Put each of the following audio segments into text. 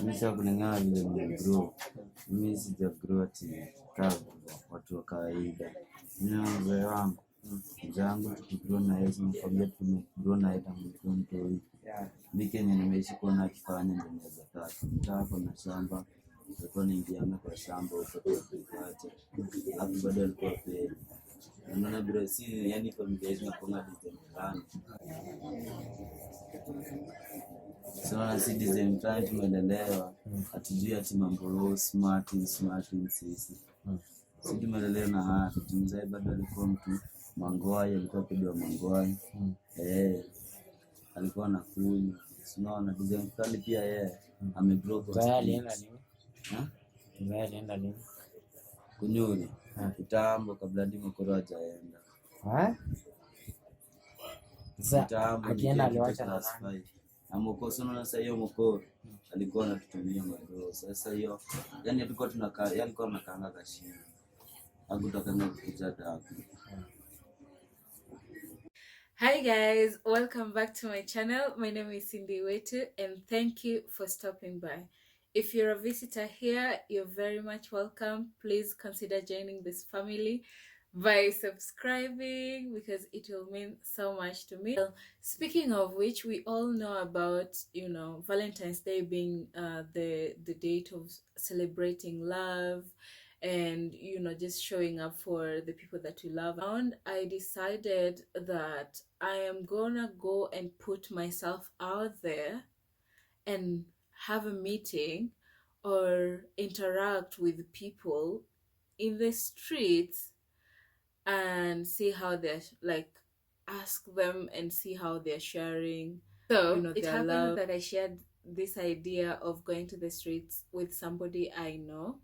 Misha kulingana vile nimegrow. Mimi sijagrow ati kama watu wa kawaida. Mimi mzee wangu, tukigrow na yeye tunakwambia tumegrow na yeye tangu mtoi. Mimi Kenya nimeishi kuona akifanya ndio naweza taka. Nitaka na shamba. Nilikuwa niingiana kwa shamba huko tukaacha. Alafu bado alikuwa pia. Unaona bro, si yani familia yetu inakuwa design fulani. Sana si design fulani tumelelewa. Hatujui ati mambo smart sisi. Si tumelelewa na haya. Mzee bado alikuwa mtu mangwai, alikuwa kidogo mangwai. Alikuwa anakunywa. Unaona design fulani pia yeye amegrow kwa Zaya alienda nini? Kunyuri. Kitambo kabla hadi mkoro hajaenda. Kitambo akienda aliwacha na nani? Amoko sana na sasa hiyo mkoro alikuwa anatutumia magoro. Sasa hiyo yani tulikuwa tunakaa, yani alikuwa anakaanga kashini. Hakutaka kujata hapo. Hi guys, welcome back to my channel. My name is Cindy Wetu and thank you for stopping by. If you're a visitor here, you're very much welcome. Please consider joining this family by subscribing because it will mean so much to me. Speaking of which, we all know about, Valentine's Day being the date of celebrating love and just showing up for the people that we love. And I decided that I am gonna go and put myself out there and have a meeting or interact with people in the streets and see how they're ask them and see how they're sharing. So it happened that I shared this idea of going to the streets with somebody I know,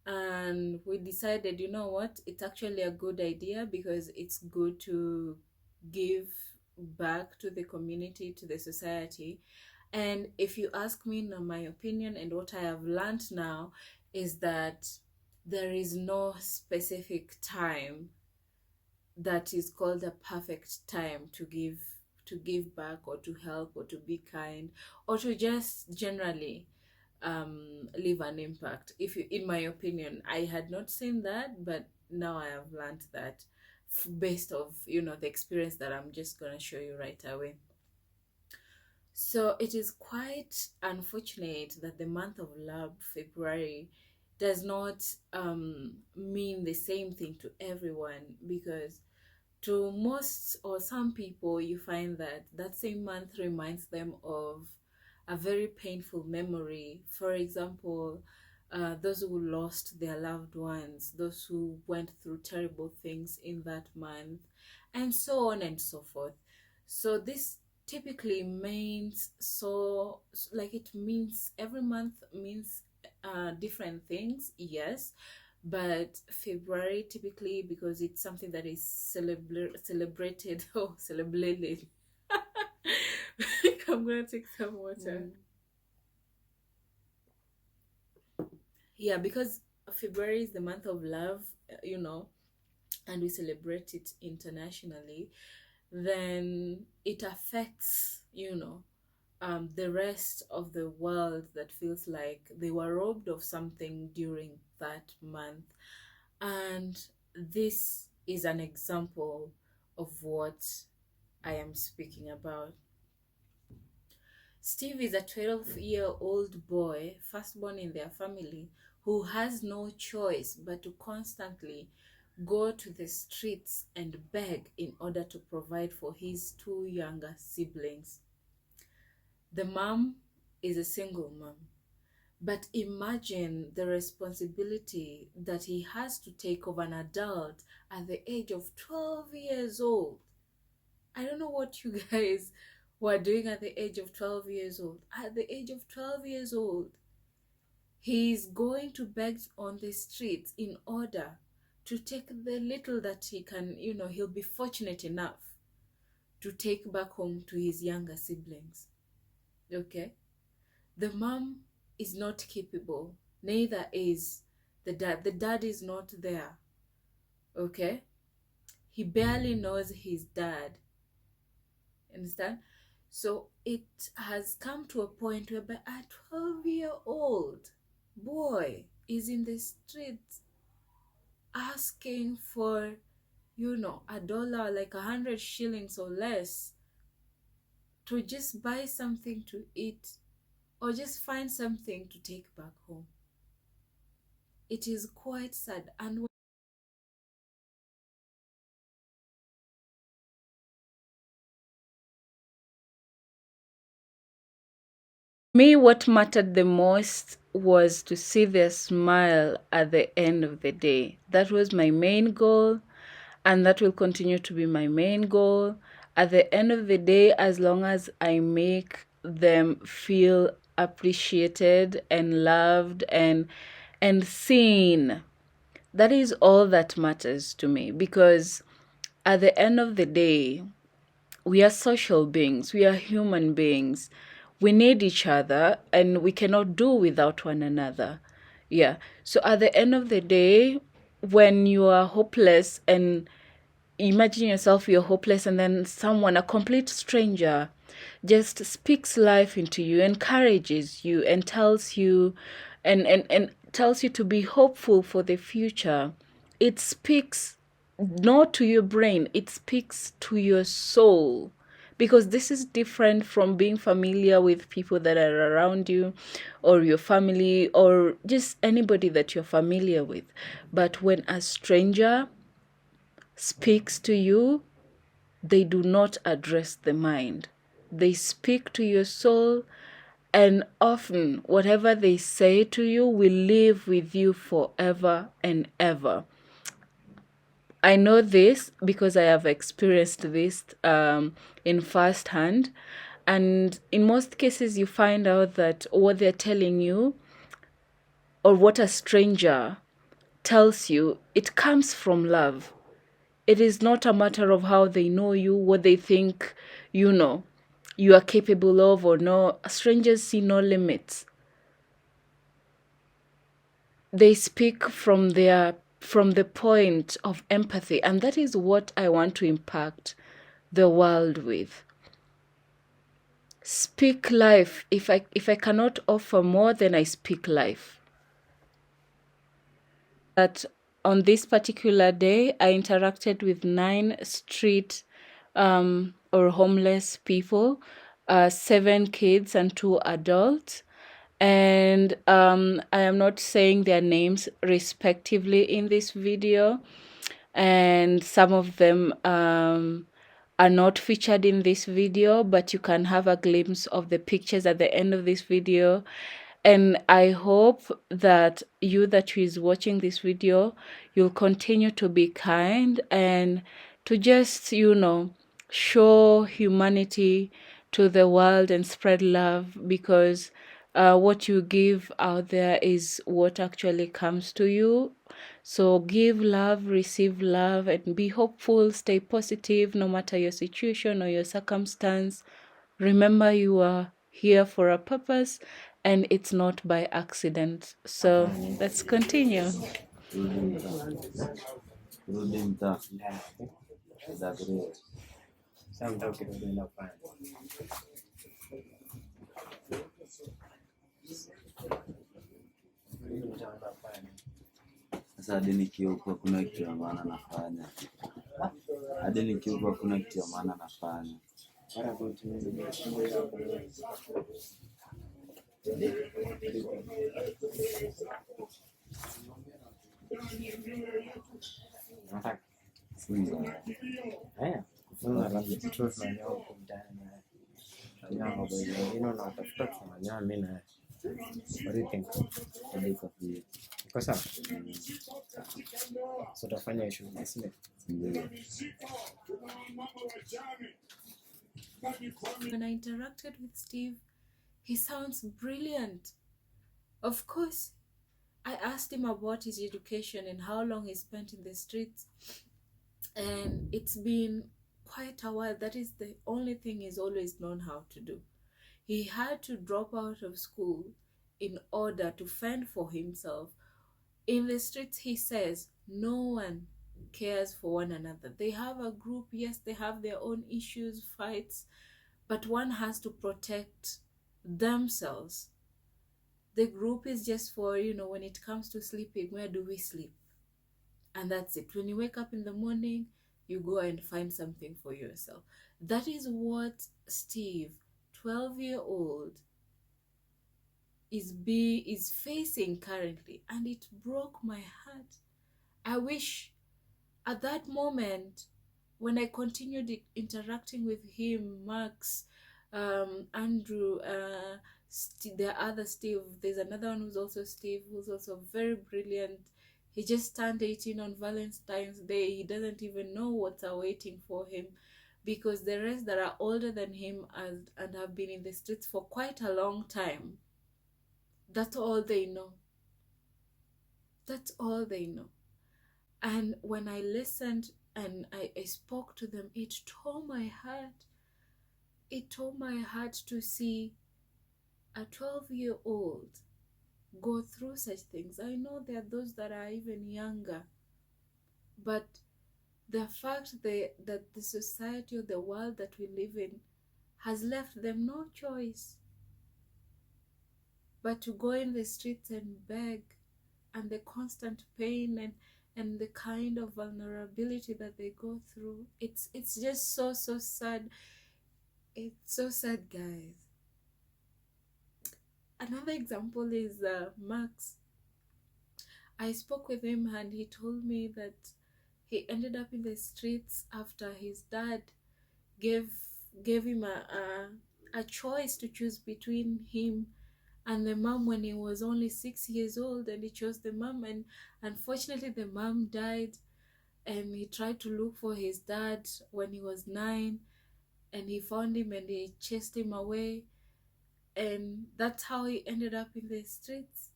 and we decided, you know what, it's actually a good idea because it's good to give back to the community, to the society. And if you ask me, my opinion and what I have learned now is that there is no specific time that is called a perfect time to give back or to help or to be kind or to just generally leave an impact. In my opinion, I had not seen that, but now I have learned that based of the experience that I'm just gonna show you right away. So it is quite unfortunate that the month of love, February, does not mean the same thing to everyone, because to most or some people you find that same month reminds them of a very painful memory. For example, those who lost their loved ones, those who went through terrible things in that month, and so on and so forth. So this typically means it means every month means different things, yes, but February typically, because it's something that is celebrated celebrated. I'm gonna take some water. Yeah, because February is the month of love, and we celebrate it internationally, then it affects the rest of the world that feels like they were robbed of something during that month. And this is an example of what I am speaking about. Steve is a 12-year-old boy, firstborn in their family, who has no choice but to constantly go to the streets and beg in order to provide for his two younger siblings. The mom is a single mom, but imagine the responsibility that he has to take of an adult at the age of 12 years old. I don't know what you guys were doing at the age of 12 years old. At the age of 12 years old, he's going to beg on the streets in order to take the little that he can, he'll be fortunate enough to take back home to his younger siblings. Okay? The mom is not capable, neither is the dad. The dad is not there. Okay? He barely knows his dad. Understand? So it has come to a point whereby a 12-year-old boy is in the streets asking for, a dollar, like 100 shillings or less, to just buy something to eat or just find something to take back home. It is quite sad. And me, what mattered the most was to see their smile at the end of the day. That was my main goal, and that will continue to be my main goal. At the end of the day, as long as I make them feel appreciated and loved and seen, that is all that matters to me. Because at the end of the day, we are social beings, we are human beings. We need each other and we cannot do without one another. Yeah. So at the end of the day, when you are hopeless, and imagine yourself, you're hopeless, and then someone, a complete stranger, just speaks life into you, encourages you, and tells you and tells you to be hopeful for the future. It speaks not to your brain, it speaks to your soul, because this is different from being familiar with people that are around you, or your family, or just anybody that you're familiar with. But when a stranger speaks to you, they do not address the mind. They speak to your soul, and often whatever they say to you will live with you forever and ever. I know this because I have experienced this in first hand. And in most cases, you find out that what they're telling you, or what a stranger tells you, it comes from love. It is not a matter of how they know you, what they think, you are capable of or no. Strangers see no limits. They speak from the point of empathy, and that is what I want to impact the world with. Speak life. If I cannot offer more, then I speak life. That on this particular day, I interacted with 9 street or homeless people, 7 kids and 2 adults. And I am not saying their names respectively in this video, and some of them are not featured in this video, but you can have a glimpse of the pictures at the end of this video. And I hope that you that is watching this video, you'll continue to be kind and to just, show humanity to the world and spread love, because what you give out there is what actually comes to you. So give love, receive love, and be hopeful, stay positive no matter your situation or your circumstance. Remember, you are here for a purpose, and it's not by accident. So let's continue. Rudi mtaa za grey. Sasa hadi nikiupa kuna kitu ya maana nafanya. Hadi nikiupa kuna kitu ya maana nafanya. Kufunga rafiki tu tunanyoa huko mtaani. Tunanyoa boy wengine wanatafuta tunanyoa mimi na everything. Ndiko pia. Iko sawa? So tutafanya shughuli sio? When I interacted with Steve, he sounds brilliant. Of course, I asked him about his education and how long he spent in the streets. And it's been quite a while. That is the only thing he's always known how to do. He had to drop out of school in order to fend for himself. In the streets, he says, no one cares for one another. They have a group, yes, they have their own issues, fights, but one has to protect themselves. The group is just for, when it comes to sleeping, where do we sleep? And that's it. When you wake up in the morning, you go and find something for yourself. That is what Steve, 12-year-old, is facing currently, and it broke my heart. I wish at that moment, when I continued interacting with him, Max, Andrew, the other Steve, there's another one who's also Steve, who's also very brilliant. He just turned 18 on Valentine's Day. He doesn't even know what's awaiting for him, because the rest that are older than him and have been in the streets for quite a long time, that's all they know. That's all they know. And when I listened and I spoke to them, it tore my heart. It tore my heart to see a 12-year-old go through such things. I know there are those that are even younger, but the fact that the society or the world that we live in has left them no choice but to go in the streets and beg, and the constant pain and the kind of vulnerability that they go through. It's just so sad. It's so sad, guys. Another example is Max. I spoke with him and he told me that he ended up in the streets after his dad gave him a choice to choose between him and the mom when he was only 6 years old, and he chose the mom, and unfortunately the mom died. And he tried to look for his dad when he was 9, and he found him and he chased him away, and that's how he ended up in the streets.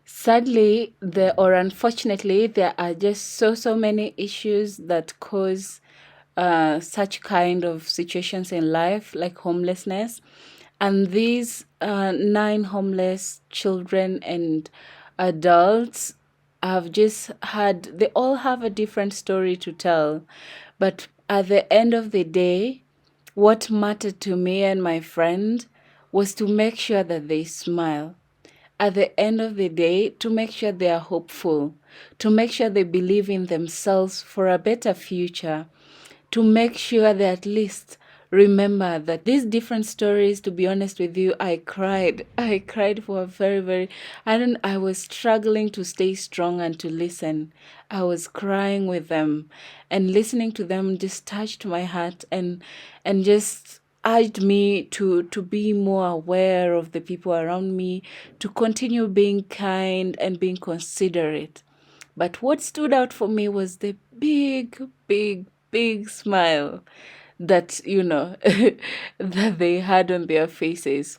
Sadly, unfortunately, there are just so many issues that cause such kind of situations in life, like homelessness. And these 9 homeless children and adults they all have a different story to tell. But at the end of the day, what mattered to me and my friend was to make sure that they smile. At the end of the day, to make sure they are hopeful, to make sure they believe in themselves for a better future, to make sure they at least remember that these different stories, to be honest with you, I cried. I cried for a very, I was struggling to stay strong and to listen. I was crying with them, and listening to them just touched my heart and just urged me to be more aware of the people around me, to continue being kind and being considerate. But what stood out for me was the big smile that, that they had on their faces.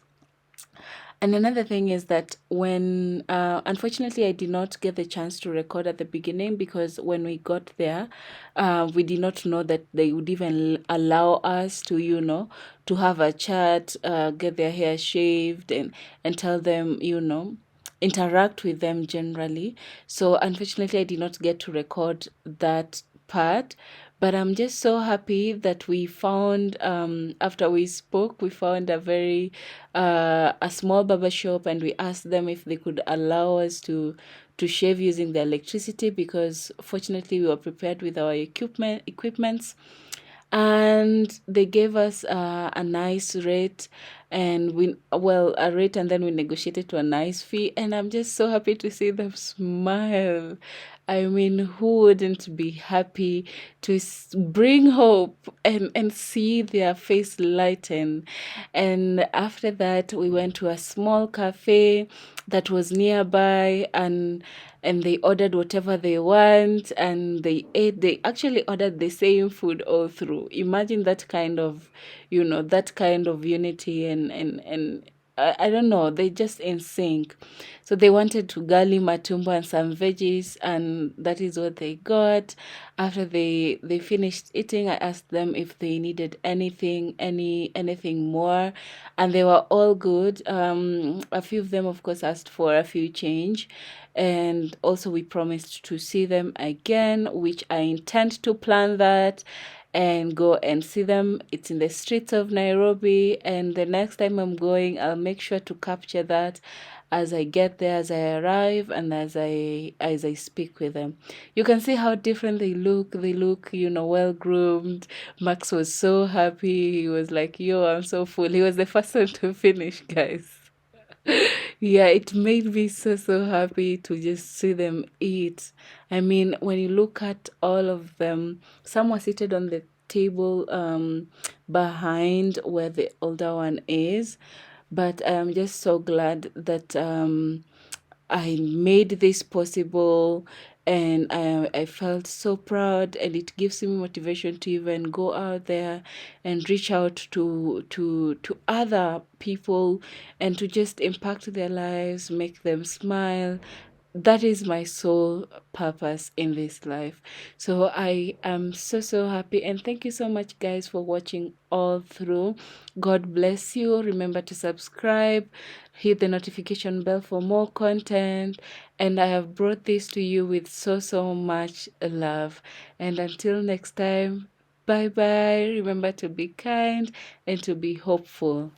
And another thing is that when, unfortunately, I did not get the chance to record at the beginning, because when we got there, we did not know that they would even allow us to, to have a chat, get their hair shaved, and tell them, interact with them generally. So unfortunately, I did not get to record that part. But I'm just so happy that we found, after we spoke, we found a small barber shop, and we asked them if they could allow us to shave using the electricity, because fortunately we were prepared with our equipments, and they gave us a nice rate, and a rate, and then we negotiated to a nice fee, and I'm just so happy to see them smile. I mean, who wouldn't be happy to bring hope and see their face lighten? And after that, we went to a small cafe that was nearby, and they ordered whatever they want, and they ate. They actually ordered the same food all through. Imagine that kind of, that kind of unity and I don't know, they just in sync. So they wanted gali matumbo and some veggies, and that is what they got. After they finished eating, I asked them if they needed anything more, and they were all good. A few of them, of course, asked for a few change, and also we promised to see them again, which I intend to plan that and go and see them. It's in the streets of Nairobi, and the next time I'm going, I'll make sure to capture that as I get there, as I arrive, and as I speak with them. You can see how different they look. They look, well groomed. Max was so happy. He was like, "Yo, I'm so full." He was the first one to finish, guys. Yeah, it made me so happy to just see them eat. I mean, when you look at all of them, some were seated on the table behind where the older one is, but I'm just so glad that I made this possible, and I felt so proud, and it gives me motivation to even go out there and reach out to other people and to just impact their lives, make them smile. That is my sole purpose in this life. So I am so happy, and thank you so much, guys, for watching all through. God bless you. Remember to subscribe, hit the notification bell for more content, and I have brought this to you with so much love. And until next time, bye bye. Remember to be kind and to be hopeful.